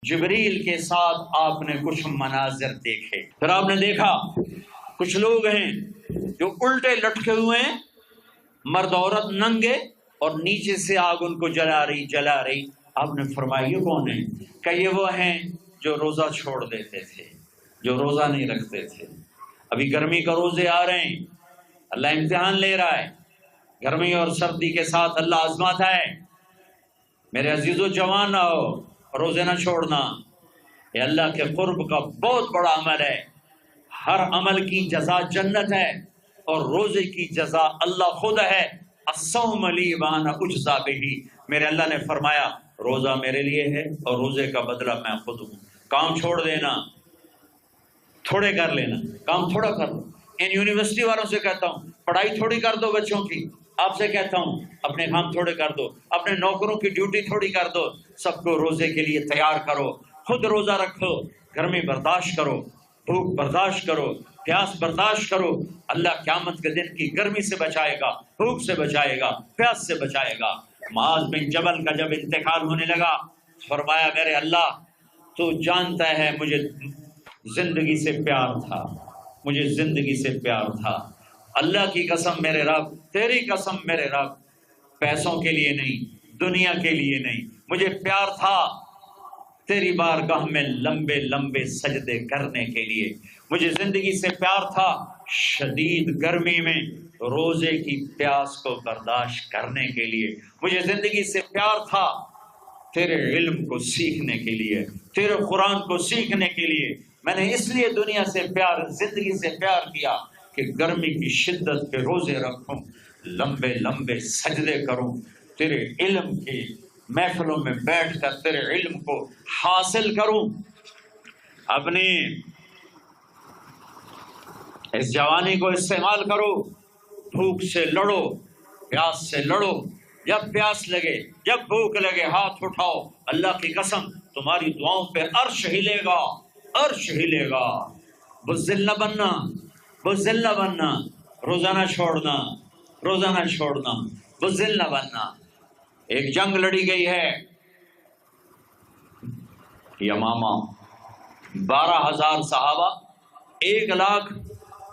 جبریل کے ساتھ آپ نے کچھ مناظر دیکھے. پھر آپ نے دیکھا کچھ لوگ ہیں جو الٹے لٹکے ہوئے ہیں، مرد عورت ننگے، اور نیچے سے آگ ان کو جلا رہی. آپ نے فرمایا یہ کون ہے؟ کہ یہ وہ ہیں جو روزہ چھوڑ دیتے تھے، جو روزہ نہیں رکھتے تھے. ابھی گرمی کا روزے آ رہے ہیں، اللہ امتحان لے رہا ہے. گرمی اور سردی کے ساتھ اللہ آزماتا ہے. میرے عزیزو جوان نہ ہو، روزے نہ چھوڑنا. یہ اللہ کے قرب کا بہت بڑا عمل ہے. ہر عمل کی جزا جنت ہے، اور روزے کی جزا اللہ خود ہے. الصوم لی وانا اجزا بہ. میرے اللہ نے فرمایا روزہ میرے لیے ہے اور روزے کا بدلہ میں خود ہوں. کام چھوڑ دینا، تھوڑے کر لینا، کام تھوڑا کر لو. ان یونیورسٹی والوں سے کہتا ہوں پڑھائی تھوڑی کر دو بچوں کی. آپ سے کہتا ہوں اپنے کام تھوڑے کر دو، اپنے نوکروں کی ڈیوٹی تھوڑی کر دو. سب کو روزے کے لیے تیار کرو. خود روزہ رکھو، گرمی برداشت کرو، بھوک برداشت کرو، پیاس برداشت کرو. اللہ قیامت کے دن کی گرمی سے بچائے گا، بھوک سے بچائے گا، پیاس سے بچائے گا. معاذ بن جبل کا جب انتقال ہونے لگا، فرمایا میرے اللہ تو جانتا ہے مجھے زندگی سے پیار تھا، مجھے زندگی سے پیار تھا. اللہ کی قسم میرے رب، تیری قسم میرے رب، پیسوں کے لیے نہیں، دنیا کے لیے نہیں، مجھے پیار تھا تیری بارگاہ میں لمبے لمبے سجدے کرنے کے لیے. مجھے زندگی سے پیار تھا شدید گرمی میں روزے کی پیاس کو برداشت کرنے کے لیے. مجھے زندگی سے پیار تھا تیرے علم کو سیکھنے کے لیے، تیرے قرآن کو سیکھنے کے لیے. میں نے اس لیے دنیا سے پیار، زندگی سے پیار کیا کہ گرمی کی شدت پہ روزے رکھوں، لمبے لمبے سجدے کروں، تیرے علم کی محفلوں میں بیٹھ کر تیرے علم کو حاصل کروں. اپنی اس جوانی کو استعمال کرو، بھوک سے لڑو، پیاس سے لڑو. جب پیاس لگے، جب بھوک لگے، ہاتھ اٹھاؤ. اللہ کی قسم تمہاری دعاؤں پہ عرش ہلے گا، عرش ہلے گا. بزدل نہ بننا، بزدل نہ بننا. روزہ نہ چھوڑنا، روزہ نہ چھوڑنا، بزدل نہ بننا. ایک جنگ لڑی گئی ہے یمامہ، 12,000 صحابہ، 1,00,000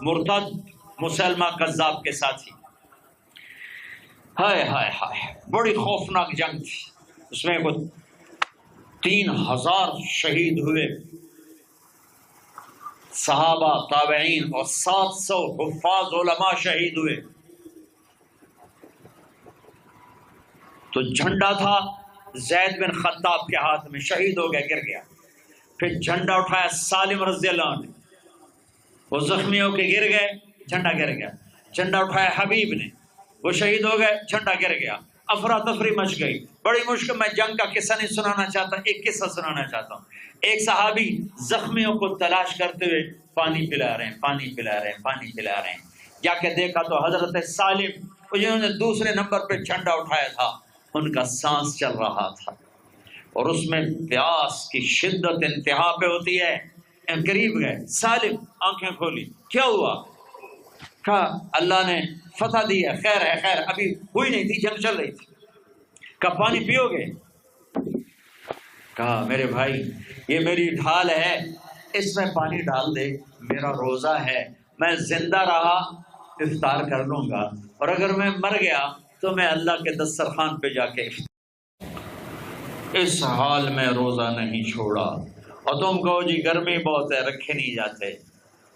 مرتد مسلمہ کذاب کے ساتھی. ہائے ہائے ہائے، بڑی خوفناک جنگ تھی. اس میں 3,000 شہید ہوئے، صحابہ، تابعین اور 700 حفاظ علماء شہید ہوئے. تو جھنڈا تھا زید بن خطاب کے ہاتھ میں، شہید ہو گیا، گر گیا. پھر جھنڈا اٹھایا سالم رضی اللہ عنہ نے، وہ زخمی ہو کے گر گئے، جھنڈا گر گیا. جھنڈا اٹھایا حبیب نے، وہ شہید ہو گئے، جھنڈا گر گیا. افراتفری مچ گئی، بڑی مشکل. میں جنگ کا قصہ نہیں سنانا چاہتا، ایک قصہ سنانا چاہتا ہوں. ایک صحابی زخمیوں کو تلاش کرتے ہوئے پانی پلا رہے ہیں، پانی پلا رہے ہیں، پانی پلا رہے ہیں. جا کے دیکھا تو حضرت سالم جنہوں نے دوسرے نمبر پہ جھنڈا اٹھایا تھا، ان کا سانس چل رہا تھا، اور اس میں پیاس کی شدت انتہا پہ ہوتی ہے. قریب گئے، سالم آنکھیں کھولی، کیا ہوا؟ کہا اللہ نے فتح دی ہے، خیر ہے، خیر ابھی ہوئی نہیں تھی، جنگ چل رہی تھی. کہا پانی پیو گے؟ کہا میرے بھائی یہ میری ڈھال ہے، اس میں پانی ڈال دے، میرا روزہ ہے، میں زندہ رہا افطار کر لوں گا، اور اگر میں مر گیا تو میں اللہ کے دسترخوان پہ جا کے اس حال میں روزہ نہیں چھوڑا. اور تم کہو جی گرمی بہت ہے، رکھے نہیں جاتے،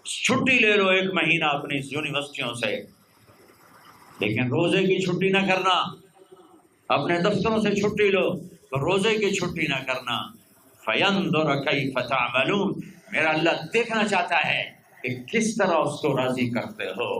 چھٹی لے لو 1 مہینہ اپنی یونیورسٹیوں سے، لیکن روزے کی چھٹی نہ کرنا. اپنے دفتروں سے چھٹی لو، روزے کی چھٹی نہ کرنا. فَيَنْظُرَ كَيْفَ تَعْمَلُونَ. میرا اللہ دیکھنا چاہتا ہے کہ کس طرح اس کو راضی کرتے ہو.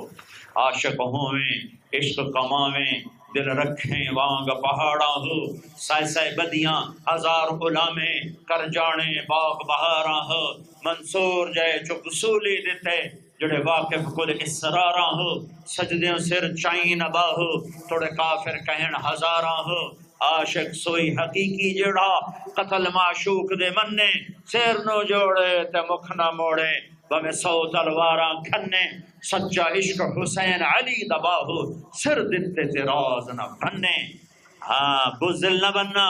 عاشق ہوئیں، عشق کماویں، دل رکھیں وانگ پہاڑاں ہو، سائے سائے بدیاں 1000 غلامیں کر جانے باغ بہاراں ہو. منصور جائے چپ سولی دیتے جڑے واقف کل اسراراں ہو. سجدیوں سر چائیں نبا ہو، تھوڑے کافر کہن ہزاراں ہو. عاشق سوئی حقیقی جڑا قتل معشوق دے مننے، سیر نو جوڑے تے مکھ نہ موڑے، بمیں 100 تلواراں کھنے. سچا عشق حسین علی دبا ہو، سر دتے تے راز نہ بننے. ہاں بزدل نہ بننا،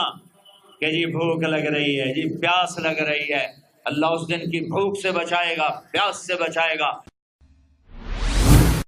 کہ جی بھوک لگ رہی ہے، جی پیاس لگ رہی ہے، اللہ اس دن کی بھوک سے بچائے گا، پیاس سے بچائے گا۔